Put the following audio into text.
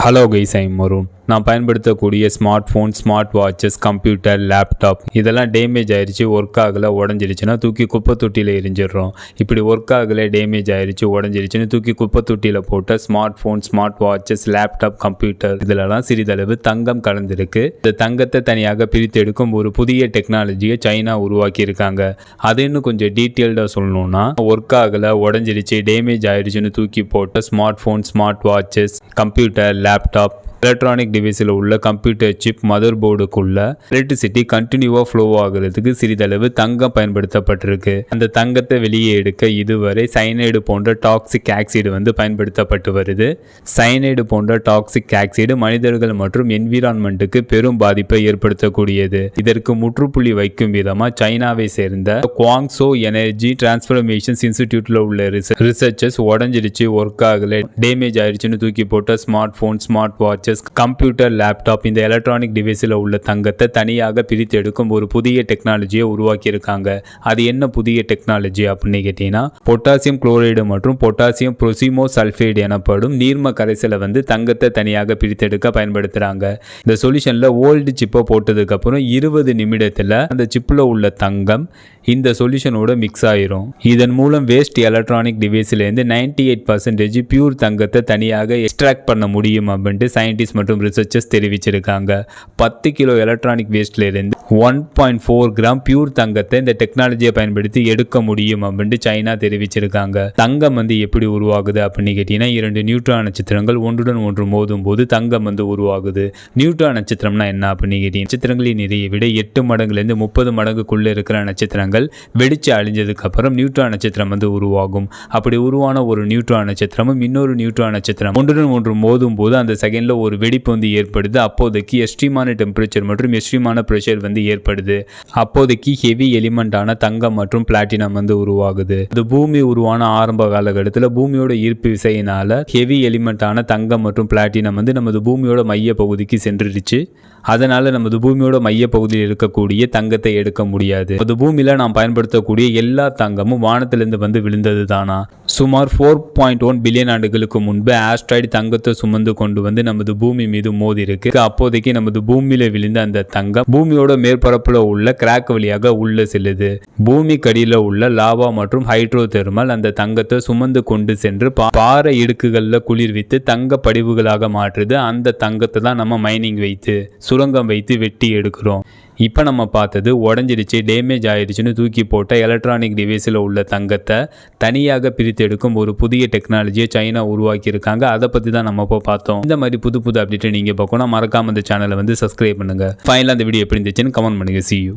Hello guys, I'm maroon. நான் பயன்படுத்தக்கூடிய smart phone, smart watches, computer, laptop இதெல்லாம் damage ஆயிடுச்சு, ஒர்க் ஆகலை, உடஞ்சிருச்சுன்னா தூக்கி குப்பை தொட்டியில் எரிஞ்சிடுறோம். இப்படி ஒர்க் ஆகலை, டேமேஜ் ஆயிடுச்சு, உடஞ்சிருச்சுன்னு தூக்கி குப்பை தொட்டியில் போட்ட smartphone, smart watches, laptop, computer இதிலலாம் சிறிதளவு தங்கம் கலந்துருக்கு. இந்த தங்கத்தை தனியாக பிரித்து எடுக்கும் ஒரு புதிய டெக்னாலஜியை சைனா உருவாக்கியிருக்காங்க. அது இன்னும் கொஞ்சம் டீட்டெயில்டாக சொல்லணும்னா, ஒர்க் ஆகலை, உடஞ்சிருச்சு, டேமேஜ் ஆயிடுச்சுன்னு தூக்கி போட்ட smartphone, smart watches, computer, laptop, electronic டிவைஸில் உள்ள கம்ப்யூட்டர் சிப், மதர் போர்டுக்குள்ள எலக்ட்ரிசிட்டி கண்டினியூவாக ஃப்ளோ ஆகிறதுக்கு சிறிதளவு தங்கம் பயன்படுத்தப்பட்டிருக்கு. அந்த தங்கத்தை வெளியே எடுக்க இதுவரை சைனைடு போன்ற டாக்ஸிக் ஆக்சைடு பயன்படுத்தப்பட்டு வருது. சைனைடு போன்ற டாக்ஸிக் ஆக்சைடு மனிதர்கள் மற்றும் என்விரான்மெண்ட்டுக்கு பெரும் பாதிப்பை ஏற்படுத்தக்கூடியது. இதற்கு முற்றுப்புள்ளி வைக்கும் விதமாக சைனாவை சேர்ந்த குவாங்சோ எனர்ஜி டிரான்ஸ்ஃபர்மேஷன்ஸ் இன்ஸ்டிடியூட்டில் உள்ள ரிசர்ச்சர்ஸ் உடஞ்சிருச்சு, ஒர்க் ஆகலை, டேமேஜ் ஆயிடுச்சுன்னு தூக்கி போட்ட smartphone, smart watches, computer, laptop இந்த எலக்ட்ரானிக் டிவைஸில் உள்ள தங்கத்தை தனியாக பிரித்து எடுக்கும் ஒரு புதிய டெக்னாலஜியை உருவாக்கியிருக்காங்க. அது என்ன புதிய டெக்னாலஜி அப்படின்னு கேட்டீங்கன்னா, பொட்டாசியம் குளோரைடு மற்றும் பொட்டாசியம் புரோசிமோ சல்ஃபைடு எனப்படும் நீர்ம கரைசலை தங்கத்தை தனியாக பிரித்தெடுக்க பயன்படுத்துகிறாங்க. இந்த சொல்யூஷனில் ஓல்டு சிப்பை போட்டதுக்கு அப்புறம் 20 நிமிடத்தில் அந்த சிப்பில் உள்ள தங்கம் இந்த சொல்யூஷனோட மிக்ஸ் ஆயிரும். இதன் மூலம் வேஸ்ட் எலக்ட்ரானிக் டிவைஸ்லேருந்து 98% பியூர் தங்கத்தை தனியாக எக்ஸ்ட்ராக்ட் பண்ண முடியும் அப்படின்ட்டு சயின்டிஸ்ட் மற்றும் ரிசர்ச்சர்ஸ் தெரிவிச்சிருக்காங்க. 10 கிலோ எலக்ட்ரானிக் வேஸ்ட்லேருந்து 1.4 கிராம் பியூர் தங்கத்தை இந்த டெக்னாலஜியை பயன்படுத்தி எடுக்க முடியும் அப்படின்ட்டு சைனா தெரிவிச்சிருக்காங்க. தங்கம் எப்படி உருவாகுது அப்படின்னு கேட்டீங்கன்னா, 2 நியூட்ரான் நட்சத்திரங்கள் ஒன்றுடன் ஒன்று மோதும் போது தங்கம் உருவாகுது. நியூட்ரான் நட்சத்திரம்னா என்ன அப்படின்னு கேட்டீங்கன்னா, நட்சத்திரங்களின் நிறைய விட 8 மடங்குலேருந்து 30 மடங்குக்குள்ள இருக்கிற நட்சத்திரங்கள் வெடிச்சு அழிஞ்சதுக்கு அப்புறம் நியூட்ரான் நட்சத்திரம் உருவாகும். அப்படி உருவான ஒரு நியூட்ரான் நட்சத்திரமும் இன்னொரு நியூட்ரான் நட்சத்திரம் ஒன்றுடன் ஒன்று மோதும் போது அந்த செகண்ட்ல ஒரு வெடிப்பு ஏற்படுது. அப்போதைக்கு எக்ஸ்ட்ரீமான டெம்பரேச்சர் மற்றும் எக்ஸ்ட்ரீமான பிரஷர் ஏற்படுது. அப்போதைக்கு ஹெவி எலிமெண்டான தங்கம் மற்றும் பிளாட்டினம் உருவாகுது. இது பூமி உருவான ஆரம்ப காலகட்டத்தில் பூமியோட ஈர்ப்பு விசையினால ஹெவி எலிமெண்டான தங்கம் மற்றும் பிளாட்டினம் நமது பூமியோட மைய பகுதிக்கு சென்றுடுச்சு. அதனால நமது பூமியோட மைய பகுதியில் இருக்கக்கூடிய தங்கத்தை எடுக்க முடியாது. அது பூமியில நாம் பயன்படுத்தக்கூடிய எல்லா தங்கமும் வானத்திலிருந்து விழுந்தது தானா? சுமார் 4.1 பில்லியன் ஆண்டுகளுக்கு முன்பு ஆஸ்ட்ராய்டு தங்கத்தை சுமந்து கொண்டு நமது பூமி மீது மோதி இருக்கு. அப்போதைக்கு நமது பூமியில விழுந்த அந்த தங்கம் பூமியோட மேற்பரப்புல உள்ள கிராக் வழியாக உள்ள செல்லுது. பூமி கடியில உள்ள லாவா மற்றும் ஹைட்ரோ தெர்மல் அந்த தங்கத்தை சுமந்து கொண்டு சென்று பாறை இடுக்குகள்ல குளிர்வித்து தங்க படிவுகளாக மாற்றுது. அந்த தங்கத்தை தான் நம்ம மைனிங் வைத்து, சுரங்கம் வைத்து வெட்டி எடுக்கிறோம். இப்போ நம்ம பார்த்தது உடஞ்சிடுச்சு, டேமேஜ் ஆயிடுச்சுன்னு தூக்கி போட்ட எலக்ட்ரானிக் டிவைஸில் உள்ள தங்கத்தை தனியாக பிரித்து எடுக்கும் ஒரு புதிய டெக்னாலஜியை சைனா உருவாக்கியிருக்காங்க. அதை பற்றி தான் நம்ம இப்போ பார்த்தோம். இந்த மாதிரி புது புது அப்டேட்டை நீங்கள் பார்க்கணும், மறக்காம இந்த சேனலை சப்ஸ்கிரைப் பண்ணுங்கள். ஃபைனலாக அந்த வீடியோ எப்படி இருந்துச்சுன்னு கமெண்ட் பண்ணுங்கள். See you.